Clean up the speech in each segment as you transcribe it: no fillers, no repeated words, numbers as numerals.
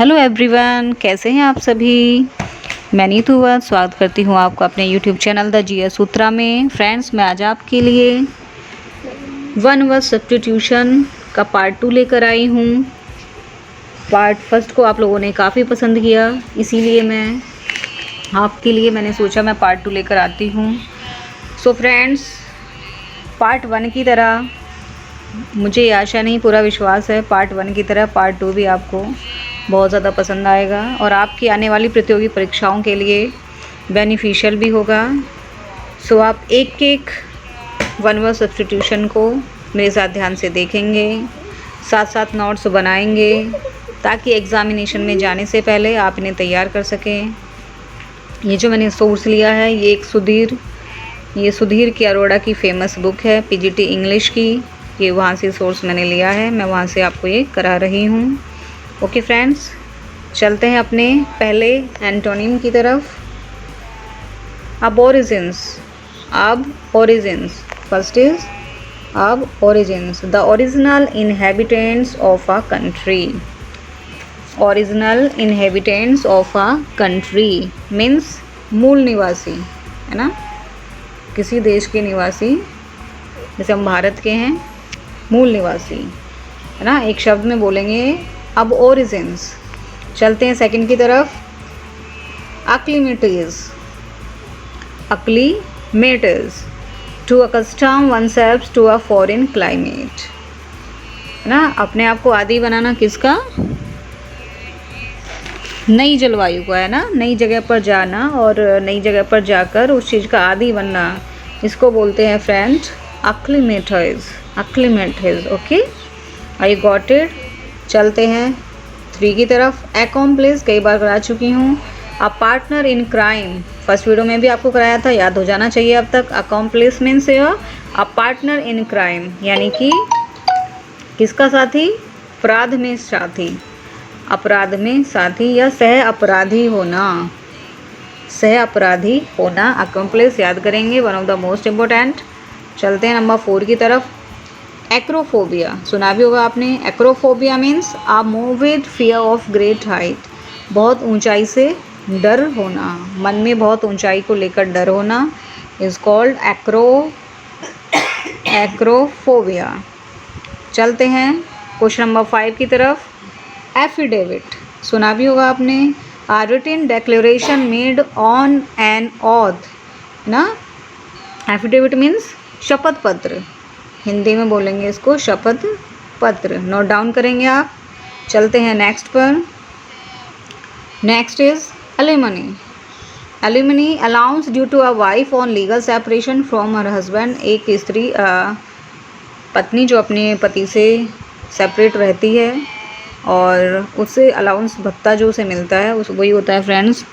Hello everyone, कैसे हैं आप सभी। मैं नीतू वत्स स्वागत करती हूं आपका अपने यूट्यूब चैनल द जीएस सूत्रा में। फ्रेंड्स, मैं आज आपके लिए वन वर्ड सब्स्टिट्यूशन का पार्ट 2 लेकर आई हूं। पार्ट फर्स्ट को आप लोगों ने काफ़ी पसंद किया, इसीलिए मैंने सोचा मैं पार्ट 2 लेकर आती हूं। सो फ्रेंड्स, पार्ट 1 की तरह मुझे आशा नहीं, पूरा विश्वास है, पार्ट 1 की तरह पार्ट 2 भी आपको बहुत ज़्यादा पसंद आएगा और आपकी आने वाली प्रतियोगी परीक्षाओं के लिए बेनिफिशियल भी होगा। सो आप एक एक वन वर्ड सब्स्टिट्यूशन को मेरे साथ ध्यान से देखेंगे, साथ साथ नोट्स बनाएंगे ताकि एग्ज़ामिनेशन में जाने से पहले आप इन्हें तैयार कर सकें। ये जो मैंने सोर्स लिया है ये सुधीर की अरोड़ा की फेमस बुक है, पीजीटी इंग्लिश की। ये वहाँ से सोर्स मैंने लिया है, मैं वहाँ से आपको ये करा रही हूँ। ओके फ्रेंड्स, चलते हैं अपने पहले एंटोनिम की तरफ। अब ओरिजिन्स फर्स्ट इज अब origins, the original inhabitants of a country. Original inhabitants of a country means मूल निवासी, है ना, किसी देश के निवासी, जैसे हम भारत के हैं, मूल निवासी, है ना। एक शब्द में बोलेंगे अब ओरिजिन्स। चलते हैं सेकंड की तरफ। acclimates to accustom oneself to a foreign climate, है ना। अपने आप को आदी बनाना किसका? नई जलवायु का, है ना। नई जगह पर जाना और नई जगह पर जाकर उस चीज़ का आदी बनना, इसको बोलते हैं friend acclimates। Okay, I got it. चलते हैं 3 की तरफ। accomplice कई बार करा चुकी हूँ। A partner in crime, first video में भी आपको कराया था, याद हो जाना चाहिए अब तक। accomplice means a partner in crime, यानी कि किसका साथी? अपराध में साथी, अपराध में साथी या सह अपराधी होना, accomplice याद करेंगे, one of the most important. चलते हैं नंबर 4 की तरफ। एक्रोफोबिया सुना भी होगा आपने। Acrophobia means a morbid fear of great height, बहुत ऊंचाई से डर होना, मन में बहुत ऊंचाई को लेकर डर होना, इज कॉल्ड एक्रोफोबिया। चलते हैं क्वेश्चन नंबर 5 की तरफ। एफिडेविट सुना भी होगा आपने। A written declaration made on an oath, ना। एफिडेविट मीन्स शपथ पत्र, हिंदी में बोलेंगे इसको शपथ पत्र, नोट डाउन करेंगे आप। चलते हैं नेक्स्ट पर। Next is alimony allowance due to a wife on legal separation from her husband. एक स्त्री, पत्नी जो अपने पति से सेपरेट रहती है और उससे अलाउंस भत्ता जो उसे मिलता है उस वही होता है फ्रेंड्स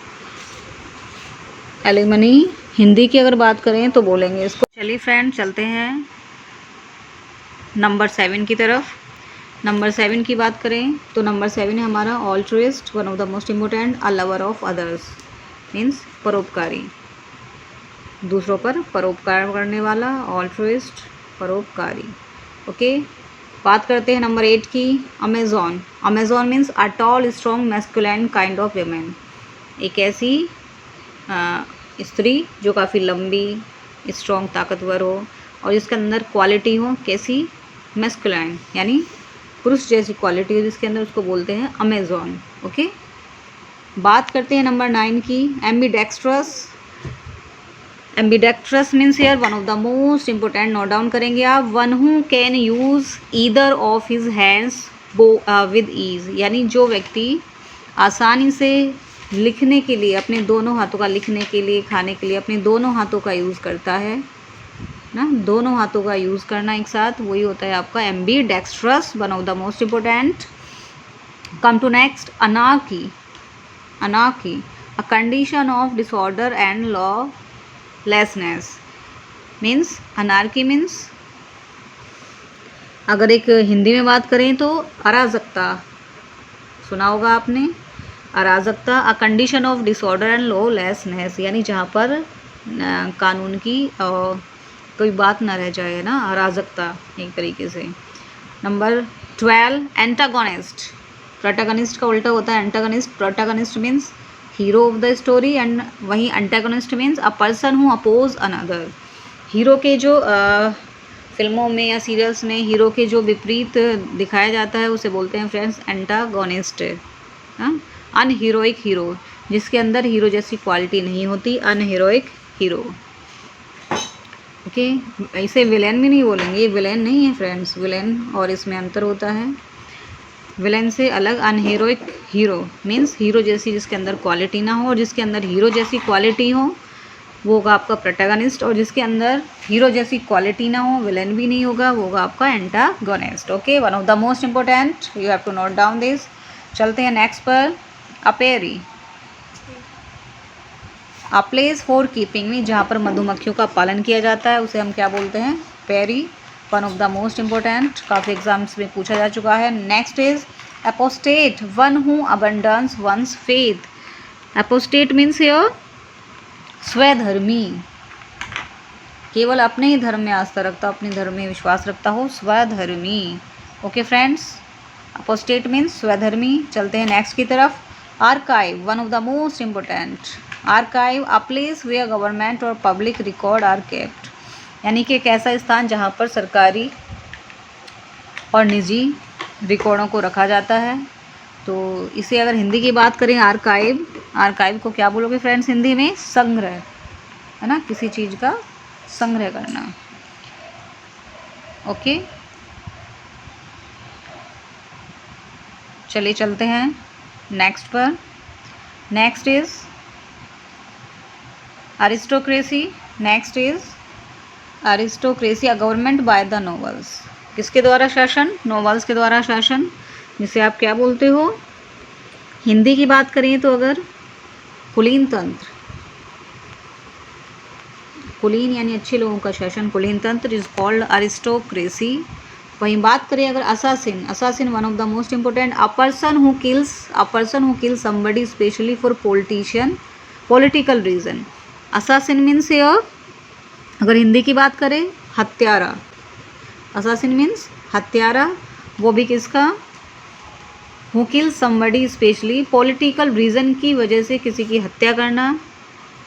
एलिमनी। हिंदी की अगर बात करें तो बोलेंगे इसको। चलिए फ्रेंड, चलते हैं नंबर 7 की तरफ। नंबर 7 की बात करें तो नंबर 7 है हमारा altruist, one of the most important. A lover of others means परोपकारी, दूसरों पर परोपकार करने वाला, ऑल्ट्रुइस्ट परोपकारी। ओके, बात करते हैं नंबर 8 की। Amazon means a tall strong masculine kind of women, एक ऐसी स्त्री जो काफ़ी लंबी, स्ट्रॉन्ग, ताकतवर हो और जिसके अंदर क्वालिटी हो कैसी? मैस्कुलाइन, यानी पुरुष जैसी क्वालिटी हो जिसके अंदर, उसको बोलते हैं अमेजॉन। ओके, बात करते हैं नंबर 9 की। Ambidextrous means here one of the most important, note down करेंगे आप। One who can use either of his hands with ease, यानी जो व्यक्ति आसानी से लिखने के लिए अपने दोनों हाथों का, लिखने के लिए, खाने के लिए अपने दोनों हाथों का यूज़ करता है ना, दोनों हाथों का यूज़ करना एक साथ, वही होता है आपका ambidextrous, one of the most important. Come to next, anarchy a condition of disorder and lawlessness means, anarchy means अगर एक हिंदी में बात करें तो अराजकता, सुना होगा आपने, अराजकता। अ condition of disorder and lawlessness, यानी जहाँ पर कानून की कोई बात ना रह जाए, ना, अराजकता एक तरीके से। नंबर 12 एंटागोनिस्ट, प्रोटैगनिस्ट का उल्टा होता है antagonist. Protagonist means hero of the story and वहीं antagonist means a person who oppose another. Hero के जो फिल्मों में या सीरियल्स में हीरो के जो विपरीत दिखाया जाता है उसे बोलते हैं फ्रेंड्स एंटागोनिस्ट। हाँ, अनहीरोइक हीरो, जिसके अंदर हीरो जैसी क्वालिटी नहीं होती, अनहीरोइक हीरो। ओके, इसे विलेन भी नहीं बोलेंगे, ये विलेन नहीं है फ्रेंड्स, विलेन और इसमें अंतर होता है। विलेन से अलग अनहीरोइक हीरो मीन्स हीरो जैसी जिसके अंदर क्वालिटी ना हो, और जिसके अंदर हीरो जैसी क्वालिटी हो वो होगा आपका प्रोटैगनिस्ट, और जिसके अंदर हीरो जैसी क्वालिटी ना हो, विलेन भी नहीं होगा, वो होगा आपका antagonist. Okay, one of the most important, you have to note down this. चलते हैं नेक्स्ट पर। Apiary, a place for keeping में, जहाँ पर मधुमक्खियों का पालन किया जाता है उसे हम क्या बोलते हैं? पेरी। One of the most important, काफ़ी एग्जाम्स में पूछा जा चुका है। Next is apostate, one who abandons one's faith. Apostate means here स्वधर्मी, केवल अपने ही धर्म में आस्था रखता हो, अपने धर्म में विश्वास रखता हो, स्वधर्मी। ओके फ्रेंड्स, अपोस्टेट मीन्स स्वधर्मी। चलते हैं नेक्स्ट की तरफ। Archive, one of the most important, archive a place where government और पब्लिक रिकॉर्ड आर केप्ट, यानी कि एक ऐसा स्थान जहाँ पर सरकारी और निजी रिकॉर्डों को रखा जाता है। तो इसे अगर हिंदी की बात करें आर्काइव, आर्काइव को क्या बोलोगे फ्रेंड्स हिंदी में? संग्रह, है ना, किसी चीज़ का संग्रह करना। ओके, चलिए चलते हैं नेक्स्ट पर। Next is aristocracy. Next is aristocracy, a government by the nobles, किसके द्वारा शासन? नोबल्स के द्वारा शासन, जिसे आप क्या बोलते हो? हिंदी की बात करें तो अगर कुलीन तंत्र, कुलीन यानी अच्छे लोगों का शासन, कुलीन तंत्र इज कॉल्ड अरिस्टोक्रेसी। वहीं बात करें अगर assassin, assassin one of the most important, a person who kills somebody specially for political reason. Assassin means here, अगर हिंदी की बात करें हत्यारा, असासिन मीन्स हत्यारा, वो भी किसका? Who kill somebody specially, political reason की वजह से किसी की हत्या करना,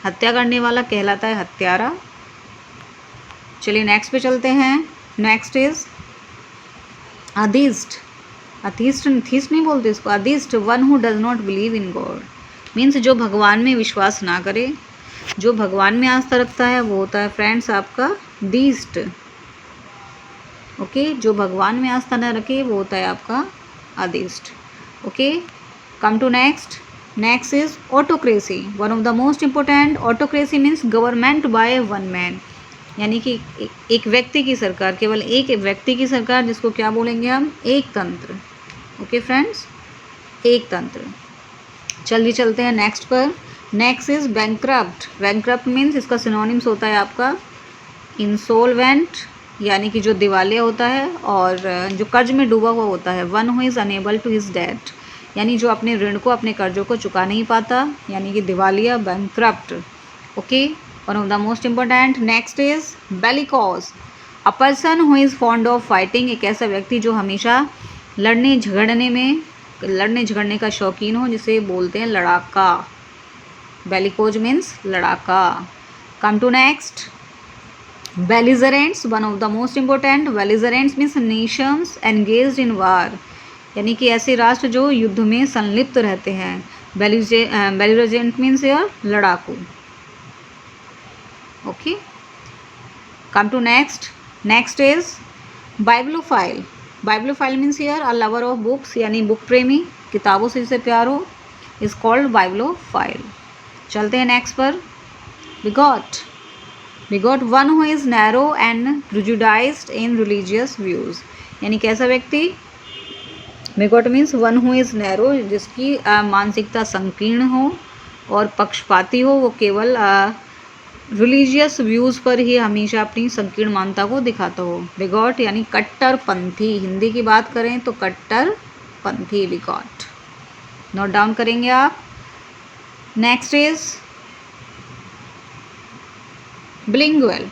हत्या करने वाला कहलाता है हत्यारा। चलिए नेक्स्ट पे चलते हैं। नेक्स्ट इज अधीस्ट, अधीस्ट नहीं बोलते इसको, atheist, one who does not believe in God, means जो भगवान में विश्वास ना करे, जो भगवान में आस्था रखता है वो होता है फ्रेंड्स आपका दीस्ट। ओके, जो भगवान में आस्था न रखे वो होता है आपका atheist. Okay, come to next. Next is autocracy, one of the most important, autocracy means government by one man, यानी कि एक व्यक्ति की सरकार, केवल एक व्यक्ति की सरकार, जिसको क्या बोलेंगे हम? एक तंत्र। ओके फ्रेंड्स, एक तंत्र। जल्दी चलते हैं नेक्स्ट पर। Next is bankrupt, bankrupt means इसका सिनोनिम्स होता है आपका इंसोल्वेंट, यानी कि जो दिवालिया होता है, और जो कर्ज में डूबा हुआ होता है, one who is unable to his debt, यानी जो अपने ऋण को, अपने कर्जों को चुका नहीं पाता, यानी कि दिवालिया, bankrupt. Okay, one of the most important. Next is bellicose, a person who is fond of fighting, एक ऐसा व्यक्ति जो हमेशा लड़ने झगड़ने का शौकीन हो, जिसे बोलते हैं लड़ाका। बेलिकोज मीन्स लड़ाका। Come to next, belligerents, one of the most important, belligerents means nations engaged in war, यानी कि ऐसे राष्ट्र जो युद्ध में संलिप्त रहते हैं। बेलिजरेंट मीन्स यार लड़ाकू। Okay, come to next. Next is bibliophile, bibliophile means यार अ लवर ऑफ बुक्स, यानी बुक प्रेमी, किताबों से जिसे प्यार हो, इज कॉल्ड बाइब्लोफाइल। चलते हैं नेक्स्ट पर। Bigot, bigot, one who is narrow and prejudiced in religious views, यानी कैसा व्यक्ति? Bigot means one who is narrow, जिसकी मानसिकता संकीर्ण हो और पक्षपाती हो, वो केवल रिलीजियस व्यूज़ पर ही हमेशा अपनी संकीर्ण मानता को दिखाता हो। बिगॉट यानी कट्टरपंथी, हिंदी की बात करें तो कट्टरपंथी, बिगॉट। नोट डाउन करेंगे आप। Next is bilingual,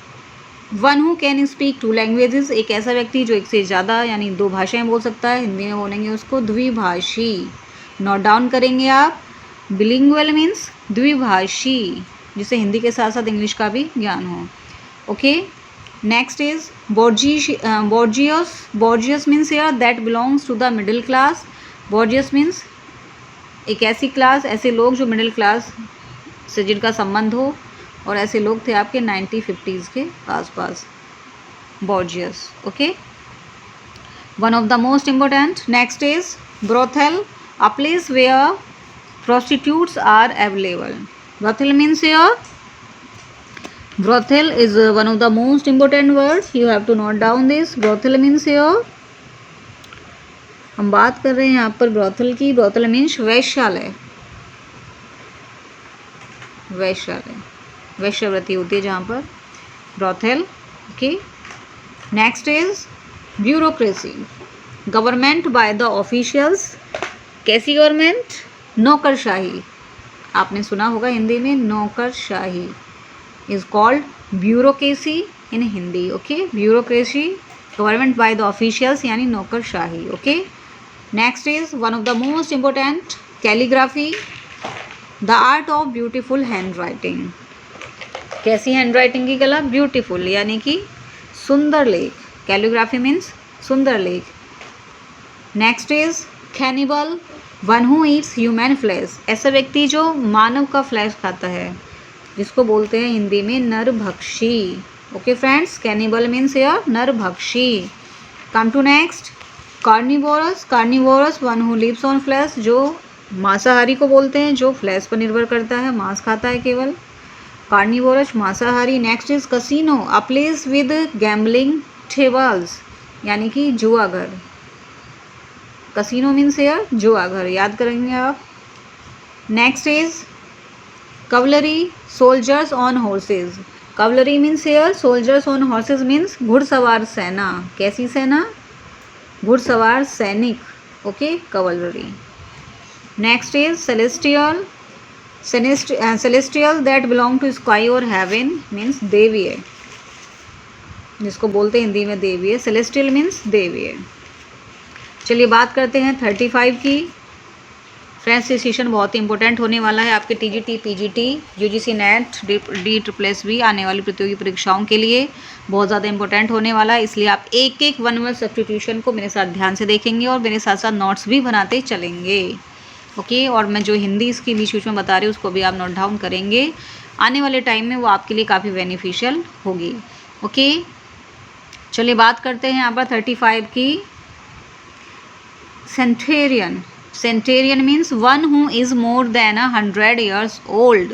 one who can speak two languages, एक ऐसा व्यक्ति जो एक से ज़्यादा यानी दो भाषाएं बोल सकता है, हिंदी में बोलेंगे उसको द्विभाषी। नोट डाउन करेंगे आप। बिलिंगुअल मीन्स द्विभाषी, जिसे हिंदी के साथ साथ इंग्लिश का भी ज्ञान हो। Okay, next is bourgeois. Bourgeois means here that belongs to the middle class. Bourgeois means एक ऐसी क्लास, ऐसे लोग जो मिडिल क्लास से जिनका संबंध हो, और ऐसे लोग थे आपके 1950s के आसपास। Bourgeois. Okay, one of the most important. Next is brothel, a place where prostitutes are available. Brothel means here, brothel is one of the most important words. You have to note down this. Brothel means here, हम बात कर रहे हैं यहाँ पर brothel की। brothel means वैश्यालय। वैश्यालय, वैश्यावृत्ति होती है जहाँ पर, brothel। Okay, next is bureaucracy, government by the officials. कैसी गवर्नमेंट? नौकरशाही। आपने सुना होगा हिंदी में नौकरशाही is called bureaucracy in Hindi. Okay, bureaucracy, government by the officials यानी नौकरशाही। Okay, next is one of the most important, calligraphy, the art of beautiful hand writing. कैसी हैंड राइटिंग की कला? ब्यूटीफुल यानी कि सुंदर लेख। कैलीग्राफी मीन्स सुंदर लेख। Next is cannibal, one who Yeats human flesh. ऐसा व्यक्ति जो मानव का फ्लैश खाता है, जिसको बोलते हैं हिंदी में नरभक्षी। Okay friends, cannibal means here नरभक्षी। Come to next, carnivorous. Carnivorous, one who lives on flesh, जो मांसाहारी को बोलते हैं, जो फ्लैश पर निर्भर करता है, मांस खाता है केवल। कार्निवोरस, मांसाहारी। Next is casino, a place with gambling tables, यानी कि जुआ घर। कसिनो मीन्स हियर जुआ घर, याद करेंगे आप। Next is cavalry, soldiers on horses. Cavalry means here soldiers on horses means घुड़सवार सेना। कैसी सेना? घुड़सवार सैनिक। Okay, cavalry. Next is celestial, celestial that belong to sky और हेवन मीन्स देवीय, जिसको बोलते हैं हिंदी में देवीय। Celestial means देवीय। चलिए बात करते हैं 35 की। फ्रेंड्स, ये सेशन बहुत ही इंपॉर्टेंट होने वाला है आपके TGT, PGT, UGC net, DSSS आने वाली प्रतियोगी परीक्षाओं के लिए बहुत ज़्यादा इंपॉर्टेंट होने वाला है। इसलिए आप एक एक वन वर्ड सब्स्टिट्यूशन को मेरे साथ ध्यान से देखेंगे और मेरे साथ साथ नोट्स भी बनाते चलेंगे। ओके, और मैं जो हिंदी इसकी बीच में बता रही हूँ उसको भी आप नोट डाउन करेंगे। आने वाले टाइम में वो आपके लिए काफ़ी बेनिफिशियल होगी। ओके, चलिए बात करते हैं यहाँ पर 35 की। Centenarian, centenarian means one who is more than 100 years old,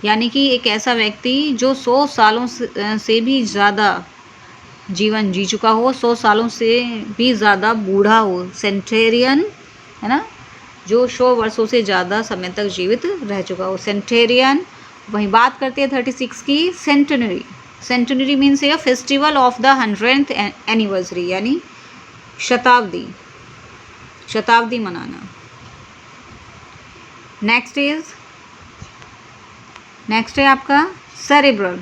यानी कि एक ऐसा व्यक्ति जो 100 सालों से भी ज़्यादा जीवन जी चुका हो, 100 सालों से भी ज़्यादा बूढ़ा हो। सेंटेरियन है ना, जो 100 वर्षों से ज़्यादा समय तक जीवित रह चुका हो, सेंटेरियन। वहीं बात करते हैं 36 की, सेंटेनरी। सेंटेनरी मीन्स ये festival of the 100th anniversary, यानी शताब्दी, शताब्दी मनाना। नेक्स्ट है आपका cerebral,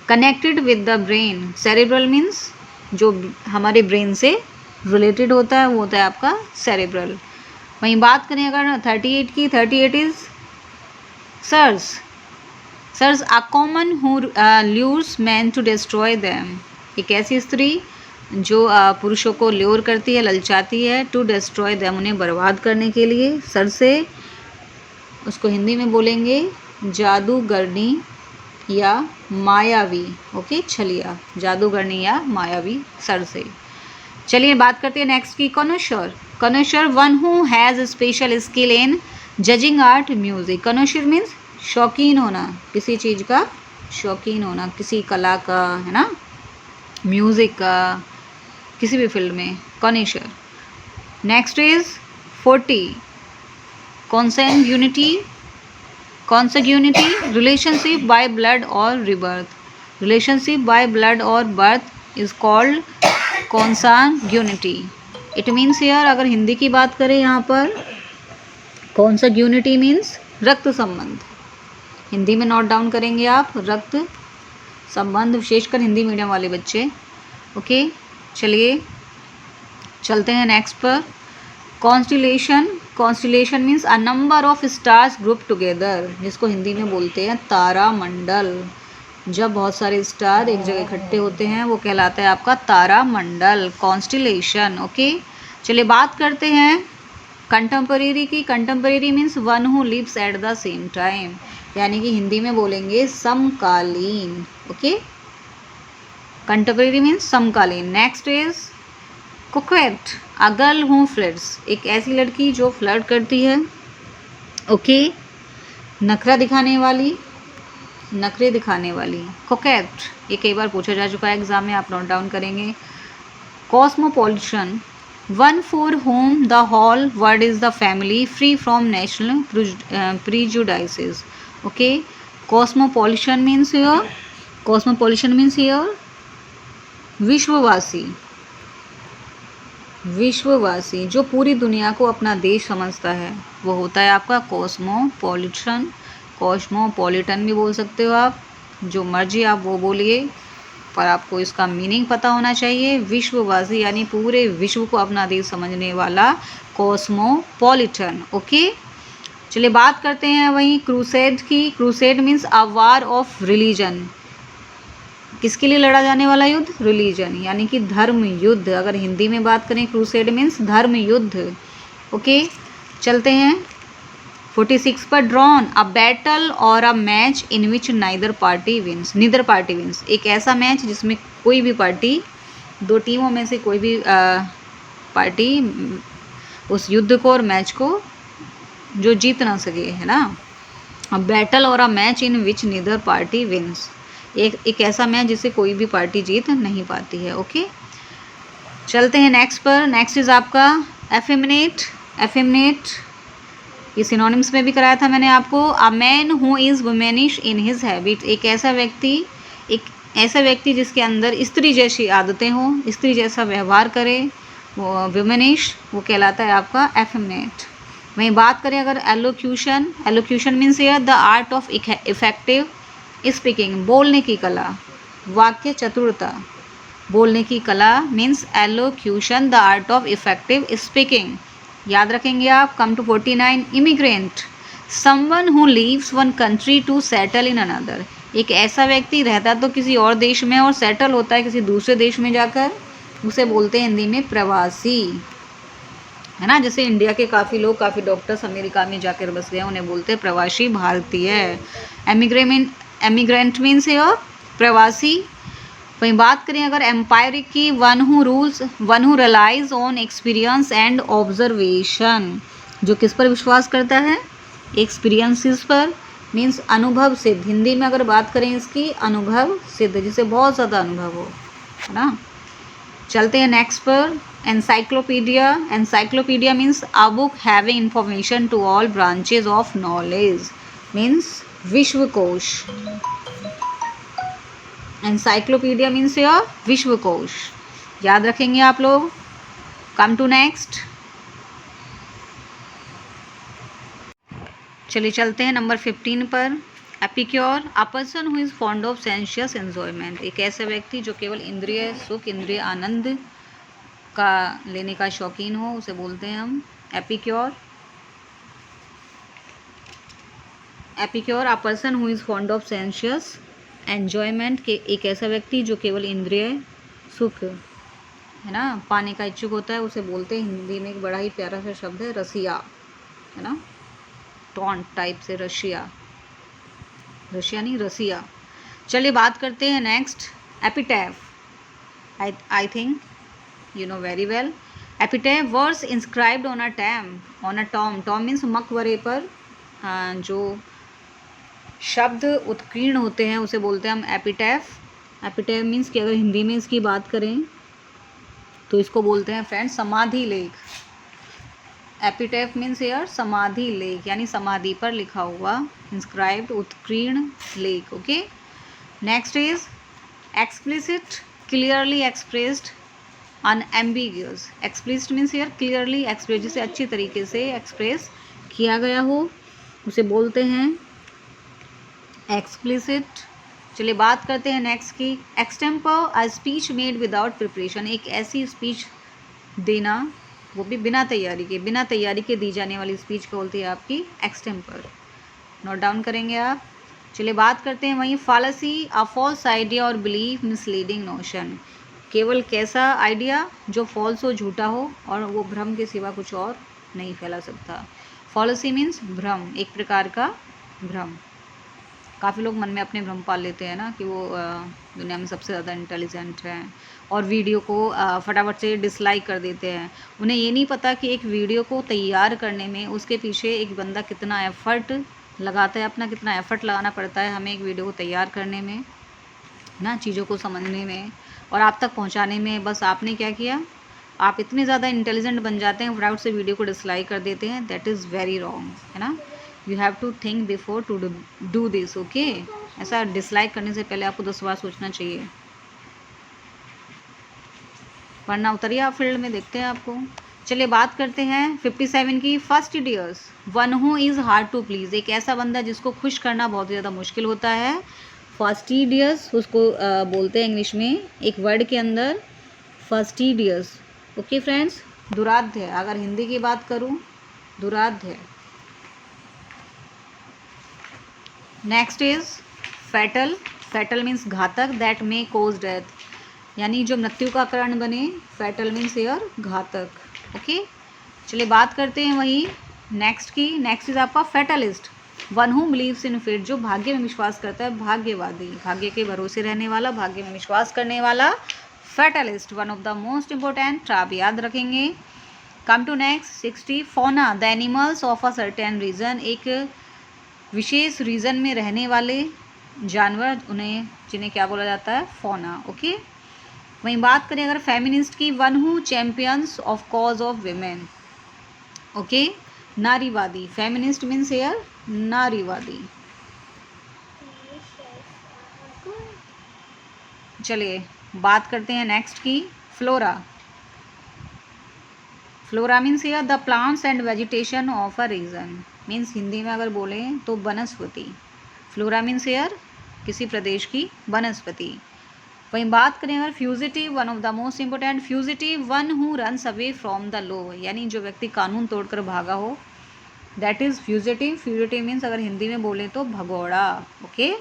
connected with the brain. Cerebral means जो हमारे ब्रेन से रिलेटेड होता है, वो होता है आपका सेरेब्रल। वहीं बात करें अगर 38 की, 38 is Circe. Circe a common who lures man to destroy them. एक ऐसी स्त्री जो पुरुषों को ल्योर करती है, ललचाती है, टू डिस्ट्रॉय देम, उन्हें बर्बाद करने के लिए। सर से उसको हिंदी में बोलेंगे जादूगरनी या मायावी। ओके, छलिया, जादूगरनी या मायावी, सर से। चलिए बात करते हैं नेक्स्ट की, connoisseur. Connoisseur, one who has special skill in judging art music. Connoisseur means शौकीन होना, किसी चीज़ का शौकीन होना, किसी कला का, है ना, म्यूज़िक का, किसी भी फील्ड में, connoisseur. Next is 40, consanguinity. Consanguinity, relationship by blood और रिबर्थ। रिलेशनशिप बाय ब्लड और birth is called consanguinity. It means here, अगर हिंदी की बात करें यहाँ पर, कॉन्सैंग्यूनिटी मीन्स रक्त संबंध। हिंदी में नोट डाउन करेंगे आप, रक्त संबंध, विशेषकर हिंदी मीडियम वाले बच्चे। ओके, चलिए चलते हैं नेक्स्ट पर। Constellation, constellation means a number of stars group together, जिसको हिंदी में बोलते हैं तारामंडल। जब बहुत सारे स्टार एक जगह इकट्ठे होते हैं वो कहलाता है आपका तारामंडल, कॉन्स्टिलेशन। ओके, चलिए बात करते हैं कंटेम्परेरी की। Contemporary means one who lives at the same time, यानी कि हिंदी में बोलेंगे समकालीन। ओके, कंटेम्परेरी मीन्स समकालीन। Next is coquette, a girl who flirts, एक ऐसी लड़की जो फ्लर्ट करती है। ओके, नखरा दिखाने वाली, नखरे दिखाने वाली, कोकेट, ये कई बार पूछा जा चुका है एग्जाम में, आप नोट डाउन करेंगे। Cosmopolitan, one for whom the whole world is the family free from national prejudices. Okay, cosmopolitan means here, cosmopolitan means here विश्ववासी, विश्ववासी जो पूरी दुनिया को अपना देश समझता है वो होता है आपका कॉस्मोपॉलिटन। कॉस्मोपॉलिटन भी बोल सकते हो आप, जो मर्जी आप वो बोलिए, पर आपको इसका मीनिंग पता होना चाहिए। विश्ववासी यानी पूरे विश्व को अपना देश समझने वाला कॉस्मोपॉलिटन। ओके, चलिए बात करते हैं वहीं क्रूसेड की। Crusade means a war of religion, किसके लिए लड़ा जाने वाला युद्ध? रिलीजन, यानी कि धर्म युद्ध। अगर हिंदी में बात करें क्रूसेड मीन्स धर्म युद्ध। ओके, चलते हैं 46 पर। ड्रॉन, अ बैटल और a match in which neither party wins, neither party wins, एक ऐसा मैच जिसमें कोई भी पार्टी, दो टीमों में से कोई भी पार्टी उस युद्ध को और मैच को जो जीत ना सके, है ना। अ बैटल और a match in which neither party wins, एक ऐसा मैच जिसे कोई भी पार्टी जीत नहीं पाती है। ओके, चलते हैं नेक्स्ट पर। नेक्स्ट इज आपका एफेमिनेट। एफेमिनेट ये सिनोनिम्स में भी कराया था मैंने आपको। A man who is womanish in his habit, एक ऐसा व्यक्ति जिसके अंदर स्त्री जैसी आदतें हों, स्त्री जैसा व्यवहार करे, वो वुमेनिश, वो कहलाता है आपका एफेमिनेट। वहीं बात करें अगर elocution, elocution means here the art of effective speaking, बोलने की कला, वाक्य चतुरता, बोलने की कला means elocution, the art of effective speaking. याद रखेंगे आप। Come to 49। Immigrant, someone who leaves one country to settle in another, एक ऐसा व्यक्ति रहता तो किसी और देश में और सेटल होता है किसी दूसरे देश में जाकर, उसे बोलते हैं हिंदी में प्रवासी, है ना। जैसे इंडिया के काफ़ी लोग, काफ़ी डॉक्टर्स अमेरिका में जाकर बस गए, उन्हें बोलते हैं प्रवासी भारतीय। एमिग्रेंट मीन्स है प्रवासी। वहीं बात करें अगर एम्पायरिक की, one who rules, one who relies on experience and observation, जो किस पर विश्वास करता है? एक्सपीरियंसिस पर, मीन्स अनुभव सिद्ध। हिंदी में अगर बात करें इसकी, अनुभव सिद्ध, जिसे बहुत ज़्यादा अनुभव हो, है ना। चलते हैं नेक्स्ट पर। Encyclopedia, encyclopedia means a book having information to all branches of knowledge, means विश्वकोश। एनसाइक्लोपीडिया मीन्स योर विश्वकोश, याद रखेंगे आप लोग। कम टू नेक्स्ट, चलिए चलते हैं नंबर 15 पर। Epicure, a person who is fond of sensuous enjoyment, एक ऐसा व्यक्ति जो केवल इंद्रिय सुख, इंद्रिय आनंद का लेने का शौकीन हो, उसे बोलते हैं हम epicure. Epicure, a person who is fond of sensuous enjoyment, के एक ऐसा व्यक्ति जो केवल इंद्रिय सुख, है ना, पाने का इच्छुक होता है, उसे बोलते हैं हिंदी में एक बड़ा ही प्यारा सा शब्द है रसिया, है ना, टॉन्ट टाइप से रशिया, रशिया नहीं रसिया। चलिए बात करते हैं next, epitaph. I think you know very well. Epitaph, words inscribed on a tomb, tomb means मकबरे पर जो शब्द उत्कीर्ण होते हैं उसे बोलते हैं हम एपिटैफ। एपिटैफ मीन्स कि अगर हिंदी में इसकी बात करें तो इसको बोलते हैं फ्रेंड्स समाधि लेख। एपिटैफ मीन्स यार समाधि लेख, यानी समाधि पर लिखा हुआ, इंस्क्राइब्ड उत्कीर्ण लेख। Okay, next is explicit, clearly expressed, unambiguous. Explicit means यार क्लियरली एक्सप्रेस, जिसे अच्छी तरीके से एक्सप्रेस किया गया हो, उसे बोलते हैं एक्सप्लिसिट। चलिए बात करते हैं नेक्स्ट की, extempore, a speech made without preparation, एक ऐसी स्पीच देना वो भी बिना तैयारी के दी जाने वाली स्पीच को बोलती है आपकी एक्सटेम्पर। नोट डाउन करेंगे आप। चलिए बात करते हैं वहीं फॉलेसी, अ फॉल्स आइडिया और बिलीफ, मिसलीडिंग नोशन। केवल कैसा आइडिया जो फॉल्स हो, झूठा हो और वो भ्रम के सिवा कुछ और नहीं फैला सकता। फॉलेसी मीन्स भ्रम, एक प्रकार का भ्रम। काफ़ी लोग मन में अपने भ्रम पाल लेते हैं ना कि वो दुनिया में सबसे ज़्यादा इंटेलिजेंट हैं और वीडियो को फटाफट से डिसलाइक कर देते हैं। उन्हें ये नहीं पता कि एक वीडियो को तैयार करने में उसके पीछे एक बंदा कितना एफ़र्ट लगाता है, अपना कितना एफ़र्ट लगाना पड़ता है हमें एक वीडियो को तैयार करने में ना, चीज़ों को समझने में और आप तक पहुंचाने में। बस आपने क्या किया, आप इतने ज़्यादा इंटेलिजेंट बन जाते हैं, फटाफट से वीडियो को डिसलाइक कर देते हैं। दैट इज़ वेरी रॉन्ग, है ना। You have to think before to do this, okay. ऐसा डिसलाइक करने से पहले आपको 10 बार सोचना चाहिए। वरना उतरिए आप फील्ड में, देखते हैं आपको। चलिए बात करते हैं 57 की। Fastidious, one who is hard to please, एक ऐसा बंदा जिसको खुश करना बहुत ज़्यादा मुश्किल होता है। फास्टिडियस उसको बोलते हैं इंग्लिश में, एक वर्ड के अंदर फास्टिडियस, ओके फ्रेंड्स। दुराध्य, अगर हिंदी की बात करूं, दुराध्य। Next is fatal, fatal means घातक, दैट मे कोज डेथ, यानी जो मृत्यु का कारण बने। फैटल मीन्स एयर, घातक, ओके। चलिए बात करते हैं वही नेक्स्ट की। नेक्स्ट इज आपका fatalist, one who believes in fate, जो भाग्य में विश्वास करता है, भाग्यवादी, भाग्य के भरोसे रहने वाला, भाग्य में विश्वास करने वाला, fatalist, one of the most important, आप याद रखेंगे। Come to next 60, fauna, the animals of a certain region, एक विशेष रीजन में रहने वाले जानवर, उन्हें जिन्हें क्या बोला जाता है, फौना, ओके। वहीं बात करें अगर फेमिनिस्ट की, one who champions of cause of women, okay. नारीवादी, फेमिनिस्ट मीन्स हियर नारीवादी। चलिए बात करते हैं नेक्स्ट की, flora, flora means here the plants and vegetation of a region, means Hindi में अगर बोलें तो वनस्पति। फ्लोरा मीन्स हियर किसी प्रदेश की वनस्पति। वहीं बात करें अगर fugitive, one of the most important, fugitive, one who runs away from the law, यानी जो व्यक्ति कानून तोड़कर भागा हो, that is fugitive. Fugitive means अगर हिंदी में बोले तो भगोड़ा, ओके।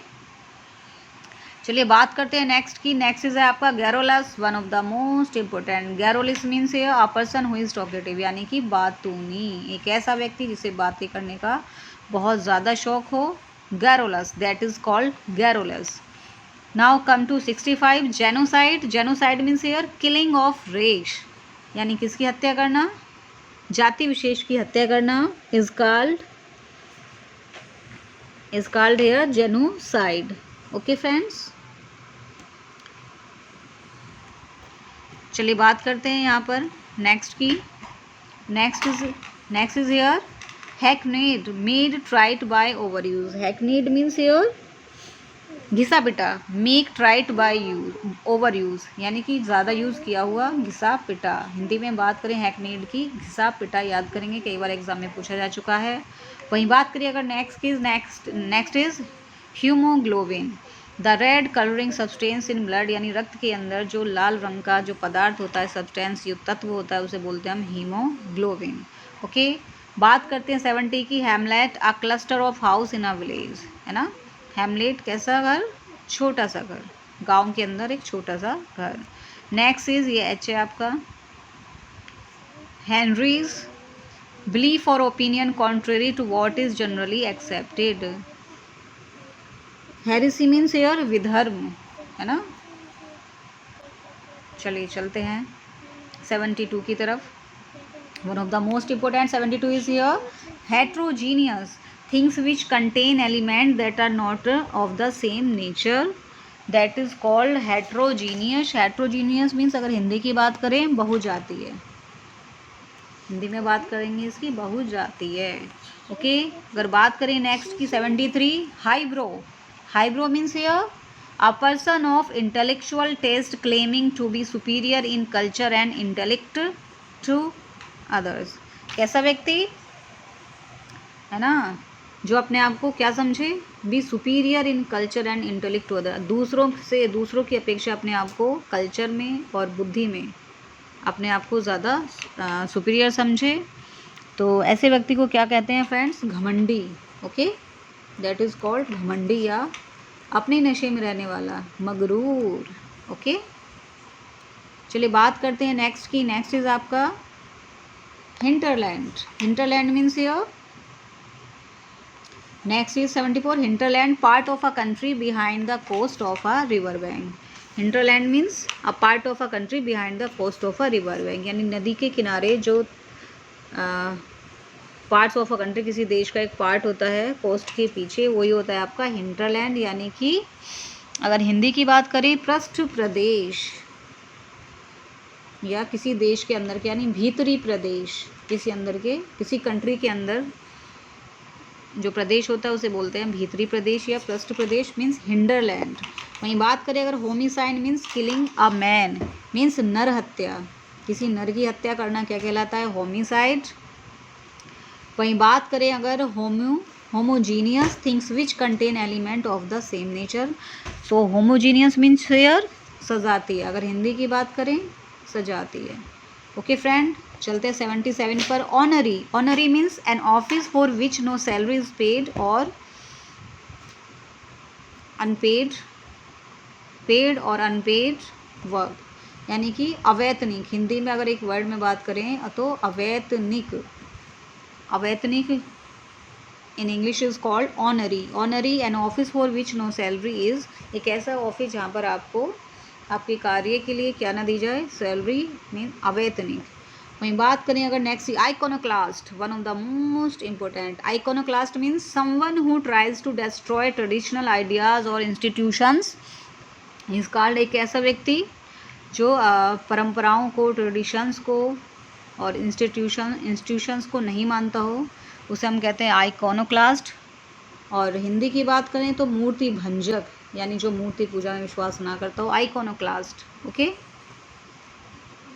चलिए बात करते हैं नेक्स्ट की। नेक्स्ट इज है आपका garrulous, one of the most important. Garrulous means है a person who is talkative, यानी कि बातूनी, एक ऐसा व्यक्ति जिसे बातें करने का बहुत ज़्यादा शौक हो, garrulous, that is called garrulous. Now come to 65, genocide, genocide means here killing of race, यानी किसकी हत्या करना, जाति विशेष की हत्या करना, is called here genocide, okay friends. चलिए बात करते हैं यहाँ पर नेक्स्ट की। Next is here hackneyed, made trite by over use, hackneyed means here घिसा पिटा, make trite by use, over use, यानी कि ज़्यादा यूज़ किया हुआ, घिसा पिटा। हिंदी में बात करें हैकनीड की, घिसा पिटा याद करेंगे, कई बार एग्जाम में पूछा जा चुका है। वहीं बात करिए अगर next is haemoglobin, the red colouring substance in blood, यानी रक्त के अंदर जो लाल रंग का जो पदार्थ होता है, सब्सटेंस, जो तत्व होता है, उसे बोलते हैं हम हीमोग्लोबिन, ओके। बात करते हैं 70 की, Hamlet, a cluster of house in a village, है ना। हैमलेट कैसा घर, छोटा सा घर, गांव के अंदर एक छोटा सा घर। नेक्स्ट इज ये एच है आपका, हेनरीज, बिलीफ और opinion contrary to what is generally accepted, heresy means here विधर्म, है ना। चलिए चलते हैं 72 की तरफ। One of the most important 72 is here heterogeneous, things which contain element that are not of the same nature, that is called heterogeneous. Heterogeneous means अगर हिंदी की बात करें बहुजातीय, हिंदी में बात करेंगे इसकी बहुजातीय, ओके। अगर बात करें नेक्स्ट की 73, highbrow, highbrow means here a person of intellectual taste claiming to be superior in culture and intellect to others, कैसा व्यक्ति है ना, जो अपने आप को क्या समझे, be superior in culture and intellect to other, दूसरों की अपेक्षा अपने आप को कल्चर में और बुद्धि में अपने आप को ज़्यादा सुपीरियर समझे, तो ऐसे व्यक्ति को क्या कहते हैं फ्रेंड्स? घमंडी। ओके, दैट इज़ कॉल्ड घमंडी, या अपने नशे में रहने वाला, मगरूर। ओके, चलिए बात करते हैं नेक्स्ट की। नेक्स्ट इज आपका hinterland. Hinterland means your next is 74 hinterland, part of a country behind the coast of a river bank. hinterland means a part of a country behind the coast of a river bank, यानी नदी के किनारे जो parts of a country, किसी देश का एक part होता है कोस्ट के पीछे, वही होता है आपका हिंटरलैंड। यानी कि अगर हिंदी की बात करें, पृष्ठ प्रदेश या किसी देश के अंदर के, यानी भीतरी प्रदेश, किसी अंदर के, किसी कंट्री के अंदर जो प्रदेश होता है उसे बोलते हैं भीतरी प्रदेश या पृष्ठ प्रदेश, मीन्स हिंडरलैंड। वहीं बात करें अगर homicide means killing a man, means नर हत्या, किसी नर की हत्या करना क्या कहलाता है? होमिसाइड। वहीं बात करें अगर homogeneous things which contain element of the same nature, तो होमोजीनियस मीन्स हेयर सजातीय, अगर हिंदी की बात करें सजातीय। ओके फ्रेंड, चलते हैं 77 पर। Honorary. Honorary means an office for which no salary is paid और अनपेड, पेड और अनपेड वर्क, यानी कि अवैतनिक। हिंदी में अगर एक वर्ड में बात करें तो अवैतनिक। अवैतनिक in English is called honorary. Honorary an office for which no salary is, एक ऐसा ऑफिस जहाँ पर आपको आपके कार्य के लिए क्या ना दी जाए? सैलरी, मीन अवैतनिक। वहीं बात करें अगर next, iconoclast, one of the most important. Iconoclast means someone who tries to destroy traditional ideas और इंस्टीट्यूशंस। इज कॉल्ड, एक ऐसा व्यक्ति जो परंपराओं को, ट्रेडिशंस को और इंस्टीट्यूशंस को नहीं मानता हो, उसे हम कहते हैं आइकोनोक्लास्ट। और हिंदी की बात करें तो मूर्ति भंजक, यानी जो मूर्ति पूजा में विश्वास ना करता हो, आइकोनोक्लास्ट। ओके,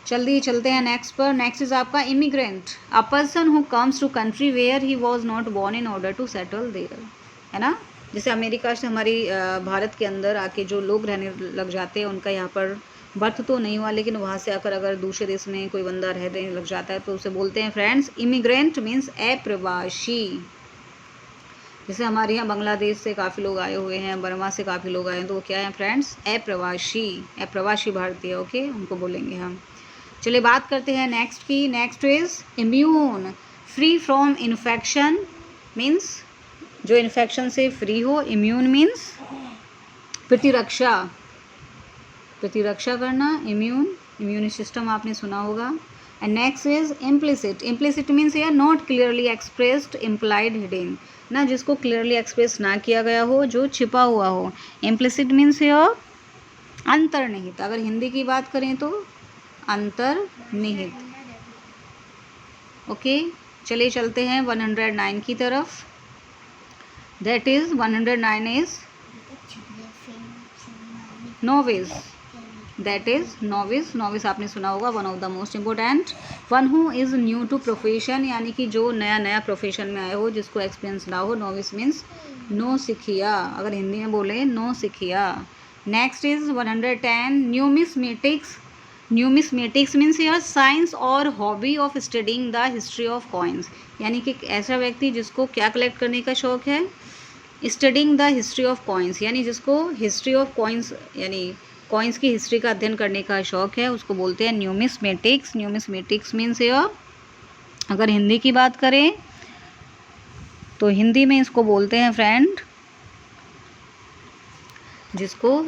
जल्दी चलते हैं नेक्स्ट पर। नेक्स्ट इज आपका immigrant, a person who comes to country where he was not born in order to settle there, है ना। जैसे अमेरिका से हमारी भारत के अंदर आके जो लोग रहने लग जाते हैं, उनका यहाँ पर बर्थ तो नहीं हुआ, लेकिन वहाँ से आकर अगर दूसरे देश में कोई बंदा रहने लग जाता है तो उसे बोलते हैं फ्रेंड्स इमिग्रेंट, मीन्स अप्रवासी। जैसे हमारे यहाँ बांग्लादेश से काफ़ी लोग आए हुए हैं, बर्मा से काफ़ी लोग आए हैं, तो वो क्या है फ्रेंड्स? अप्रवासी, अप्रवासी भारतीय। ओके, उनको बोलेंगे हम। चलिए बात करते हैं नेक्स्ट की। Next is immune, free from infection, means जो इन्फेक्शन से फ्री हो। इम्यून मीन्स प्रतिरक्षा, प्रतिरक्षा करना, इम्यून, इम्यून सिस्टम आपने सुना होगा। And next is implicit. Implicit means ये not clearly expressed, implied, hidden, ना जिसको क्लियरली एक्सप्रेस ना किया गया हो, जो छिपा हुआ हो। इम्प्लिसिट मीन्स ये अंतर्निहित, अगर हिंदी की बात करें तो अंतर्निहित। ओके, चलिए चलते हैं 109 की तरफ। That is 109 is novice, that is novice. Novice आपने सुना होगा, one of the most important. One who is new to profession, यानी कि जो नया नया प्रोफेशन में आए हो, जिसको एक्सपीरियंस ना हो। नोविस मीन्स नो सिखिया, अगर हिंदी में बोले नो सिखिया। Next is 110 numismatics. Numismatics means your science और hobby of studying the history of coins, यानी कि ऐसा व्यक्ति जिसको क्या कलेक्ट करने का शौक है? Studying the history of coins, यानी जिसको हिस्ट्री ऑफ कॉइन्स, यानी कॉइन्स की हिस्ट्री का अध्ययन करने का शौक है, उसको बोलते हैं न्यूमिस्मेटिक्स। न्यूमिस्मेटिक्स मीन्स योर, अगर हिंदी की बात करें तो हिंदी में इसको बोलते हैं फ्रेंड, जिसको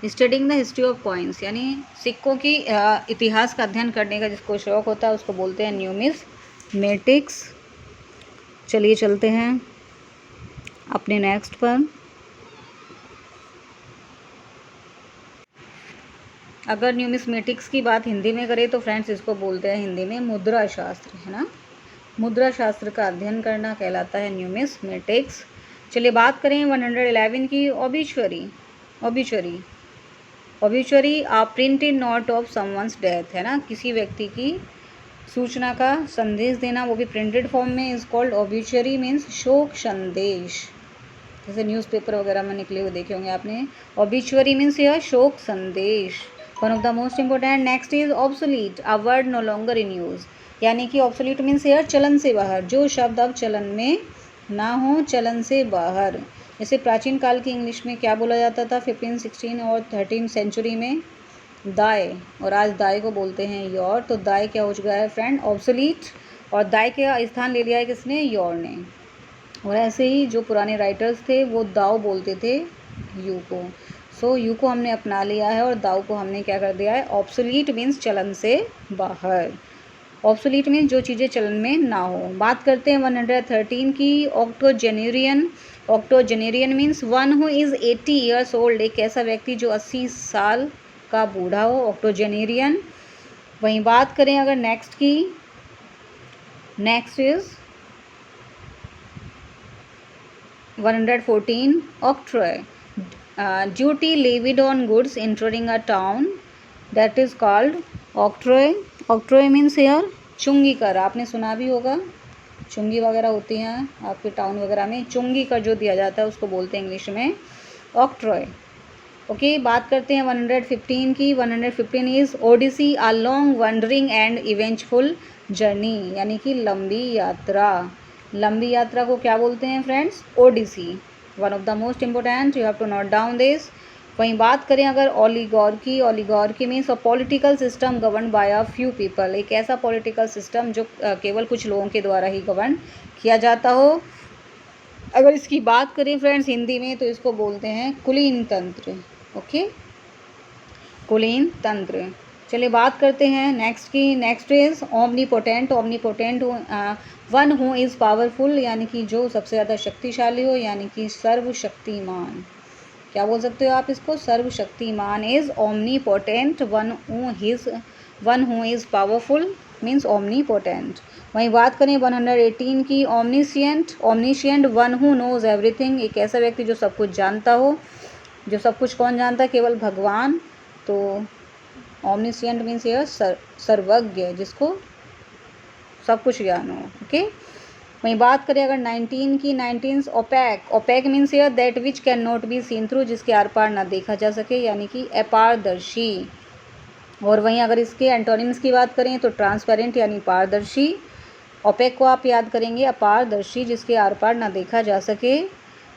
studying the history of coins, यानी सिक्कों की इतिहास का अध्ययन करने का जिसको शौक होता है, उसको बोलते हैं न्यूमिस्मेटिक्स। चलिए चलते हैं अपने नेक्स्ट पर। अगर न्यूमिस्मेटिक्स की बात हिंदी में करें तो फ्रेंड्स इसको बोलते हैं हिंदी में मुद्रा शास्त्र, है ना। मुद्रा शास्त्र का अध्ययन करना कहलाता है न्यूमिस्मेटिक्स। चलिए बात करें 111 की, obituary. Obituary, obituary a printed note of someone's death, है ना, किसी व्यक्ति की सूचना का संदेश देना, वो भी प्रिंटेड फॉर्म में, इज कॉल्ड ऑबिचुअरी, मीन्स शोक संदेश। जैसे न्यूज़पेपर वगैरह में निकले हुए देखे होंगे आपने। ऑबिचुअरी मीन्स यह शोक संदेश। One of the most important. Next is obsolete, a word no longer in use, यानी कि ऑब्सोलीट मीन्स हेयर चलन से बाहर, जो शब्द अब चलन में ना हो, चलन से बाहर। जैसे प्राचीन काल की इंग्लिश में क्या बोला जाता था 15, 16 और 13 सेंचुरी में? दाय, और आज दाय को बोलते हैं योर। तो दाय क्या हो चुका है फ्रेंड? ऑब्सोलीट। और दाय का स्थान ले लिया है किसने? योर ने। और ऐसे ही जो पुराने राइटर्स थे वो दाव बोलते थे यू को। सो यू को हमने अपना लिया है और दाव को हमने क्या कर दिया है? ऑब्सोलीट मीन्स चलन से बाहर। ऑब्सोलीट मीन्स जो चीज़ें चलन में ना हो। बात करते हैं 113 की, octogenarian. Octogenarian means one who is 80 years old, एक ऐसा व्यक्ति जो 80 साल का बूढ़ा हो, ऑक्टोजेनेरियन। वहीं बात करें अगर नेक्स्ट की, next is 114 octroi, duty levied on goods entering a town, that is called octroi. Octroi means here चुंगी कर, आपने सुना भी होगा, चुंगी वगैरह होती हैं आपके टाउन वगैरह में, चुंगी कर जो दिया जाता है उसको बोलते हैं इंग्लिश में ऑक्ट्रॉय। ओके, बात करते हैं 115 की। 115 is odyssey, a long wandering and eventful journey, यानी कि लंबी यात्रा। लंबी यात्रा को क्या बोलते हैं friends? Odyssey. One of the most important, you have to note down this. वहीं बात करें अगर oligarchy, oligarchy means a political system govern by a few people, एक ऐसा पॉलिटिकल सिस्टम जो केवल कुछ लोगों के द्वारा ही गवर्न किया जाता हो। अगर इसकी बात करें फ्रेंड्स हिंदी में तो इसको बोलते हैं कुलीन तंत्र। ओके, कुलीन तंत्र। चलिए बात करते हैं नेक्स्ट की। Next is omnipotent. Omnipotent one who is powerful, यानी कि जो सबसे ज़्यादा शक्तिशाली हो, यानी कि सर्वशक्तिमान। क्या बोल सकते हो आप इसको? सर्वशक्तिमान is omnipotent. One who is powerful means omnipotent. वहीं बात करें 118 की, omniscient. Omniscient one who knows everything, एक ऐसा व्यक्ति जो सब कुछ जानता हो। जो सब कुछ कौन जानता है? केवल भगवान। तो ओमनिशियंट मीन्स यह सर्वज्ञ, जिसको सब कुछ ज्ञान हो। ओके, वहीं बात करें अगर 19 की, 19 ओपैक। ओपैक मीन्स यह that which can not be seen through, जिसके आर पार ना देखा जा सके, यानी कि अपारदर्शी। और वहीं अगर इसके एंटोनिम्स की बात करें तो ट्रांसपेरेंट यानी पारदर्शी। ओपेक को आप याद करेंगे अपारदर्शी, जिसके आर पार ना देखा जा सके।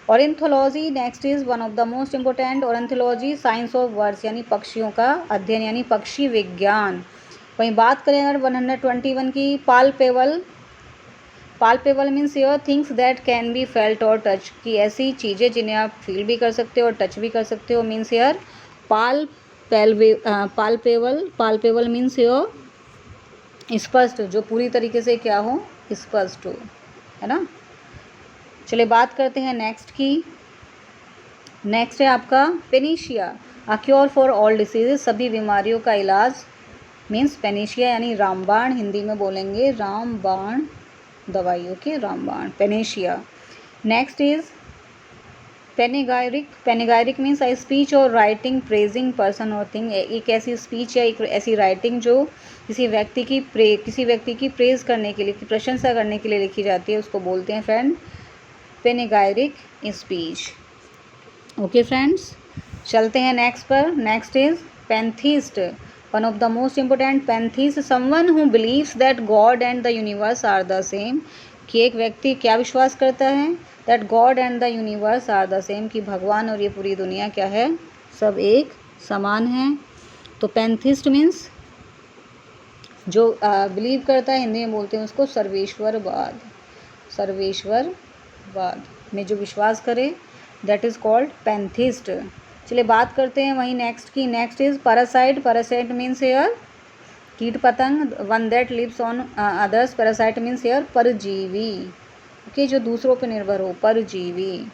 Ornithology next is one of the most important. Ornithology science of birds, यानी पक्षियों का अध्ययन, यानी पक्षी विज्ञान। वहीं बात करें अगर 121 की, palpable. Palpable means your things that can be felt और टच, की ऐसी चीज़ें जिन्हें आप फील भी कर सकते हो और टच भी कर सकते हो, means your palpable. Palpable means your स्पष्ट, जो पूरी तरीके से क्या हो? स्पष्ट हो, है ना। चलिए बात करते हैं नेक्स्ट की। नेक्स्ट है आपका panacea, a cure for all diseases, सभी बीमारियों का इलाज, मीन्स पेनिशिया यानी रामबाण, हिंदी में बोलेंगे रामबाण दवाई। ओके, रामबाण, panacea. Next is panegyric. Panegyric means I speech और राइटिंग प्रेजिंग पर्सन और थिंग, एक ऐसी स्पीच या एक ऐसी राइटिंग जो किसी व्यक्ति की प्रेज करने के लिए, प्रशंसा करने के लिए लिखी जाती है, उसको बोलते हैं friend panegyric speech. Okay friends, चलते हैं नेक्स्ट पर। Next is pantheist, one of the most important. Pantheist someone who believes that God and the universe are the same, कि एक व्यक्ति क्या विश्वास करता है? That God and the universe are the same, कि भगवान और ये पूरी दुनिया क्या है? सब एक समान है। तो पैंथिस्ट मीन्स जो बिलीव करता है, हिंदी में बोलते हैं उसको सर्वेश्वरवाद। सर्वेश्वरवाद में जो विश्वास करे दैट इज़ कॉल्ड पैंथिस्ट। चलिए बात करते हैं वहीं नेक्स्ट की। Next is parasite. Parasite means here कीट पतंग, one that lives on others. Parasite means here परजीवी, ओके, जो दूसरों पर निर्भर हो, परजीवी।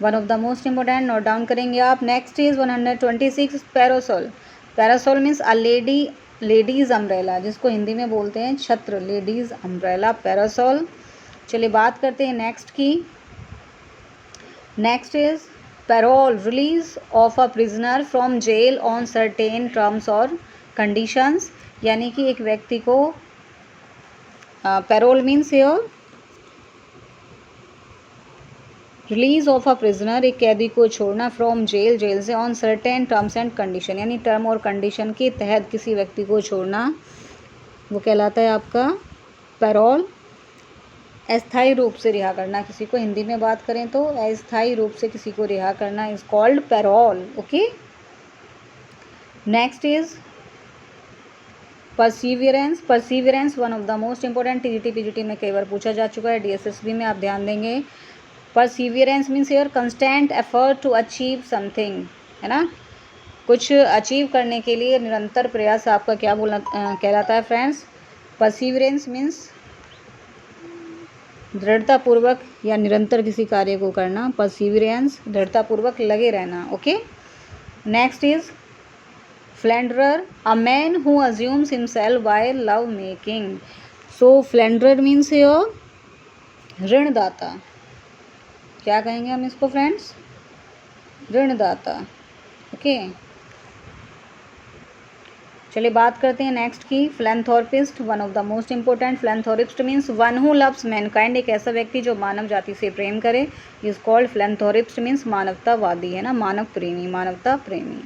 One of the most important, note down करेंगे आप। Next is 126 parasol. Parasol means a ladies umbrella, जिसको हिंदी में बोलते हैं छत्र, लेडीज अम्ब्रेला, पैरासोल। चलिए बात करते हैं नेक्स्ट की। Next is parole, release of a prisoner from jail on certain terms और कंडीशंस, यानी कि एक व्यक्ति को parole means here release of a prisoner, एक कैदी को छोड़ना, फ्रॉम जेल, जेल से, on certain terms and condition, यानी टर्म और कंडीशन के तहत किसी व्यक्ति को छोड़ना, वो कहलाता है आपका पैरोल। अस्थायी रूप से रिहा करना किसी को, हिंदी में बात करें तो अस्थायी रूप से किसी को रिहा करना is called parole. Okay, next is perseverance. Perseverance one of the most important, TGT PGT में कई बार पूछा जा चुका है, डीएसएसबी में आप ध्यान देंगे। Perseverance means your constant effort to achieve something, है ना, कुछ अचीव करने के लिए निरंतर प्रयास आपका क्या बोलना कहलाता है फ्रेंड्स? परसिवियरेंस मीन्स दृढ़तापूर्वक या निरंतर किसी कार्य को करना, परसिवियरेंस दृढ़तापूर्वक लगे रहना। Okay, next is philanderer, a man who amuses himself by love making. So philanderer means your ऋणदाता, क्या कहेंगे हम इसको फ्रेंड्स? ऋणदाता। ओके, चलिए बात करते हैं नेक्स्ट की, philanthropist one of the most important. Philanthropist means one who loves Mankind, एक ऐसा व्यक्ति जो मानव जाति से प्रेम करे, इज कॉल्ड फिलैंथ्रोपिस्ट मीन्स मानवतावादी, है ना, मानव प्रेमी, मानवता प्रेमी।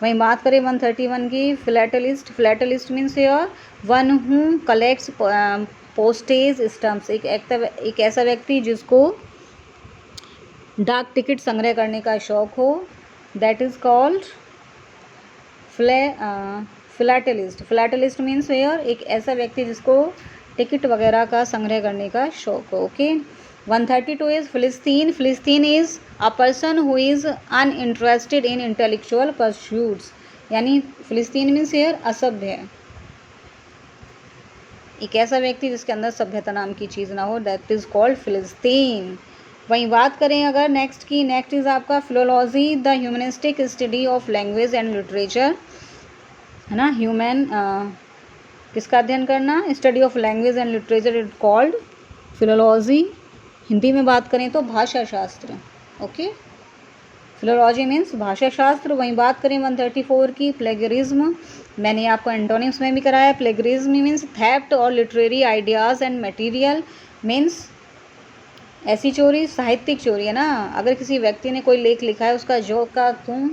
वहीं बात करें 131 की, philatelist. Philatelist means your one who collects postage stamps, एक ऐसा व्यक्ति जिसको डाक टिकट संग्रह करने का शौक हो, that is called philatelist. Philatelist means where एक ऐसा व्यक्ति जिसको टिकट वगैरह का संग्रह करने का शौक हो। ओके, 132 इज फिलिस्तीन। फिलिस्तीन is a person who is uninterested in intellectual pursuits, यानी फिलिस्तीन मीन्स वेयर असभ्य, एक ऐसा व्यक्ति जिसके अंदर सभ्यता नाम की चीज़ ना हो, दैट इज कॉल्ड फिलिस्तीन। वहीं बात करें अगर नेक्स्ट की, नेक्स्ट इज आपका philology, the humanistic study of language and literature, है ना, ह्यूमन किसका अध्ययन करना? Study of language and literature is called philology. Hindi में बात करें तो भाषा शास्त्र। ओके, फिलोलॉजी मीन्स भाषा शास्त्र। वहीं बात करें 134 की, प्लेगरिज्म, मैंने आपको एंटोनिम्स में भी कराया। प्लेगरिज्म मीन्स थेफ्ट और literary ideas and material, means ऐसी चोरी, साहित्यिक चोरी, है ना, अगर किसी व्यक्ति ने कोई लेख लिखा है उसका जो का तुम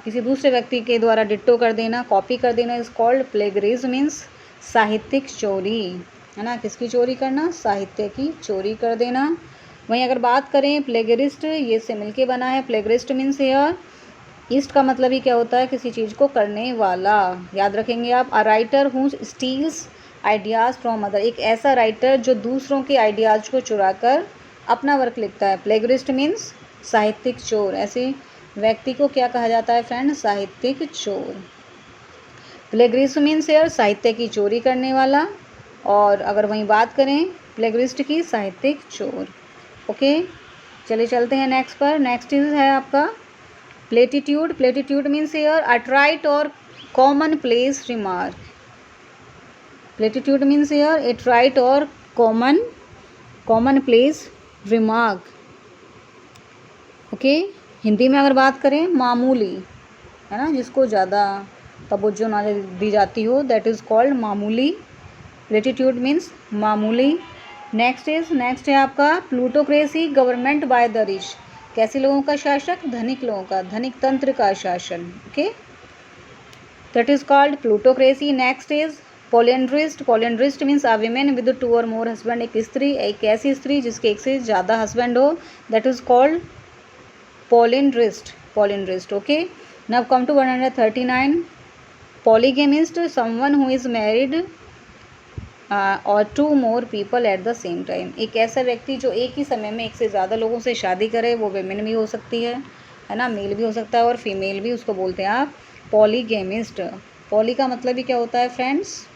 किसी दूसरे व्यक्ति के द्वारा डिट्टो कर देना, कॉपी कर देना, इज कॉल्ड प्लेगरिज्म मीन्स साहित्यिक चोरी, है ना, किसकी चोरी करना? साहित्य की चोरी कर देना। वहीं अगर बात करें प्लेगरिस्ट, ये से मिलके बना है, प्लेगरिस्ट मीन्स हेयर, ईस्ट का मतलब ही क्या होता है? किसी चीज़ को करने वाला, याद रखेंगे आप। A writer who steels ideas from other, एक ऐसा राइटर जो दूसरों के आइडियाज़ को चुरा कर अपना वर्क लिखता है। प्लेगरिस्ट मीन्स साहित्यिक चोर, ऐसे व्यक्ति को क्या कहा जाता है फ्रेंड? साहित्यिक चोर। प्लेगरिज्म मीन्स यार साहित्य की चोरी करने वाला, और अगर वहीं बात करें प्लेगरिस्ट की, साहित्यिक चोर। ओके, चलिए चलते हैं नेक्स्ट पर। नेक्स्ट इज है आपका प्लेटिट्यूड। प्लेटिट्यूड मीन्स यार अट्राइट और common place remark. Platitude means यार एट्राइट और common place remark. Okay, Hindi में अगर बात करें मामूली, है ना, जिसको ज़्यादा तवज्जो ना दी जाती हो, दैट इज़ कॉल्ड मामूली। प्लेटिट्यूड मीन्स मामूली। नेक्स्ट है आपका plutocracy, government by the rich, कैसे लोगों का शासक? धनिक लोगों का, धनिक तंत्र का शासन। Okay, that is called plutocracy. Next is polyandrist. Polyandrist means a women with 2 और मोर हस्बैंड, एक स्त्री, एक ऐसी स्त्री जिसके एक से ज़्यादा हस्बैंड हो, that is called polyandrist. Okay, now come to 139। Polygamist, someone who is married और 2 more people at the same time, एक ऐसा व्यक्ति जो एक ही समय में एक से ज़्यादा लोगों से शादी करे, वो वेमेन भी हो सकती है ना, मेल भी हो सकता है और फीमेल भी, उसको बोलते हैं आप पॉलीगेमिस्ट। पॉली का मतलब ही क्या होता है फ्रेंड्स?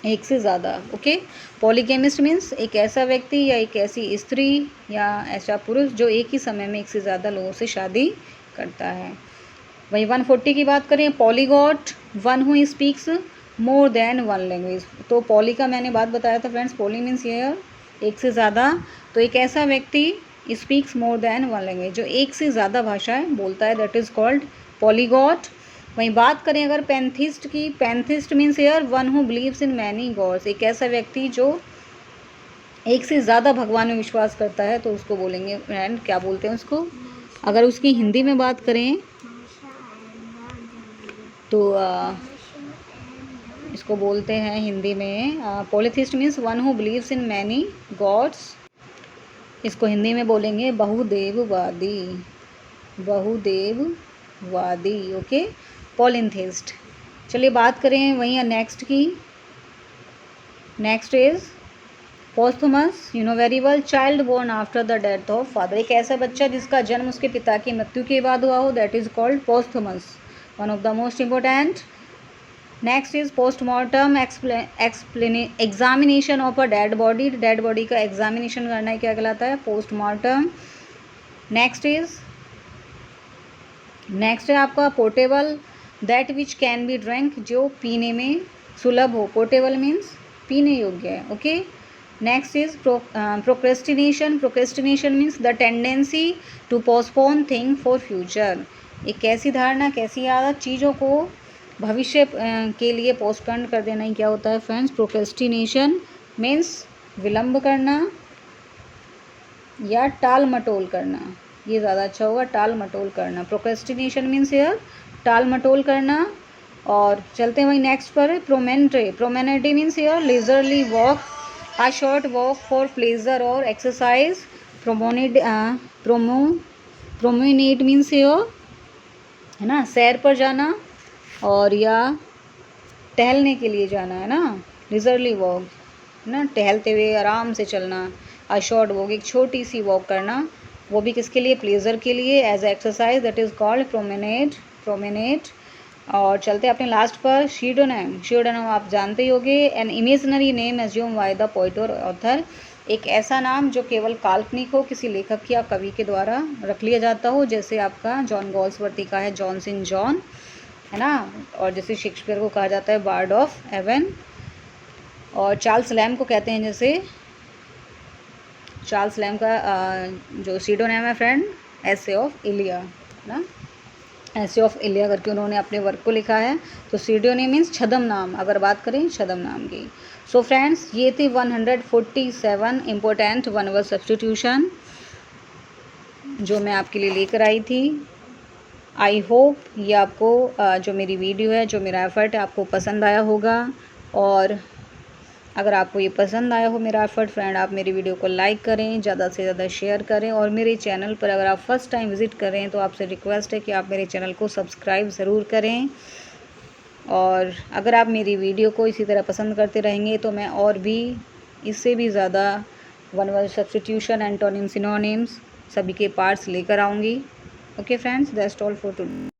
एक से ज़्यादा। ओके, पॉलीगेमिस्ट मीन्स एक ऐसा व्यक्ति या एक ऐसी स्त्री या ऐसा पुरुष जो एक ही समय में एक से ज़्यादा लोगों से शादी करता है। वहीं 140 की बात करें, polyglot, one who speaks more than one language. तो पॉली का मैंने बात बताया था फ्रेंड्स, पॉली मीन्स ये एक से ज़्यादा, तो एक ऐसा व्यक्ति speaks more than one language जो एक से ज़्यादा भाषाएं बोलता है, दैट इज़ कॉल्ड पॉलीगॉट। वहीं बात करें अगर पैंथिस्ट की, pantheist means here one who believes in many gods, एक ऐसा व्यक्ति जो एक से ज़्यादा भगवान में विश्वास करता है तो उसको बोलेंगे फ्रेंड, क्या बोलते हैं उसको, अगर उसकी हिंदी में बात करें तो इसको बोलते हैं हिंदी में polytheist means one who believes in many gods. इसको हिंदी में बोलेंगे बहुदेववादी, बहुदेववादी। Okay, polytheist. चलिए बात करें वहीं नेक्स्ट की। Next is posthumous, you know very well, child born after the death of father. एक ऐसा बच्चा जिसका जन्म उसके पिता की मृत्यु के बाद हुआ हो, that is called posthumous, one of the most important. Next is postmortem, examination of a dead body. Dead body का एग्जामिनेशन करना है, क्या कहलाता है, पोस्टमार्टम। नेक्स्ट है आपका portable, that which can be drink, जो पीने में सुलभ हो। पोर्टेबल मीन्स पीने योग्य है। Okay. Next is procrastination. Procrastination means the tendency to postpone thing for future. एक कैसी धारणा, कैसी आदत, चीज़ों को भविष्य के लिए पोस्टपोन कर देना ही क्या होता है फ्रेंड्स, प्रोक्रेस्टिनेशन। मीन्स विलंब करना या टाल मटोल करना, ये ज़्यादा अच्छा होगा, टाल मटोल करना। प्रोक्रेस्टिनेशन मीन्स यार टाल मटोल करना। और चलते हैं वही नेक्स्ट पर, प्रोमेनेटे। प्रोमेनेटे मीन्स यार leisurely walk, a short walk for pleasure और एक्सरसाइज। प्रोमेनेट मीन्स यार है ना, सैर पर जाना और या टहलने के लिए जाना, है ना। लेजरली वॉक है ना, टहलते हुए आराम से चलना। आ शॉर्ट वॉक, एक छोटी सी वॉक करना, वो भी किसके लिए, प्लेजर के लिए, as exercise, that is called promenade. और चलते हैं अपने लास्ट पर, सीडोनेम। सीडोनेम आप जानते ही होंगे, an imaginary name assume by the poet और ऑथर। एक ऐसा नाम जो केवल काल्पनिक हो, किसी लेखक या कवि के द्वारा रख लिया जाता हो, जैसे आपका जॉन गॉल्सवर्दी का है जॉन सिंह जॉन, है ना। और जैसे शेक्सपियर को कहा जाता है बार्ड ऑफ एवन। और चार्ल्स लैम को कहते हैं, जैसे चार्ल्स लैम का जो सीडोनेम है फ्रेंड, एसे ऑफ इलिया, ना, एसे ऑफ इलिया करके उन्होंने अपने वर्क को लिखा है। तो सीडोनेम मीन्स छद्म नाम, अगर बात करें छद्म नाम की। सो फ्रेंड्स, ये थी 147 इम्पोर्टेंट वन वर्ड सब्स्टिट्यूशन जो मैं आपके लिए लेकर आई थी। आई होप ये आपको जो मेरी वीडियो है, जो मेरा एफर्ट है, आपको पसंद आया होगा। और अगर आपको ये पसंद आया हो मेरा एफर्ट फ्रेंड, आप मेरी वीडियो को लाइक करें, ज़्यादा से ज़्यादा शेयर करें। और मेरे चैनल पर अगर आप फर्स्ट टाइम विज़िट करें तो आपसे रिक्वेस्ट है कि आप मेरे चैनल को सब्सक्राइब ज़रूर करें। और अगर आप मेरी वीडियो को इसी तरह पसंद करते रहेंगे तो मैं और भी इससे भी ज़्यादा one word substitution, antonym, synonyms सभी के पार्ट्स लेकर आऊँगी। Okay friends, that's all for today.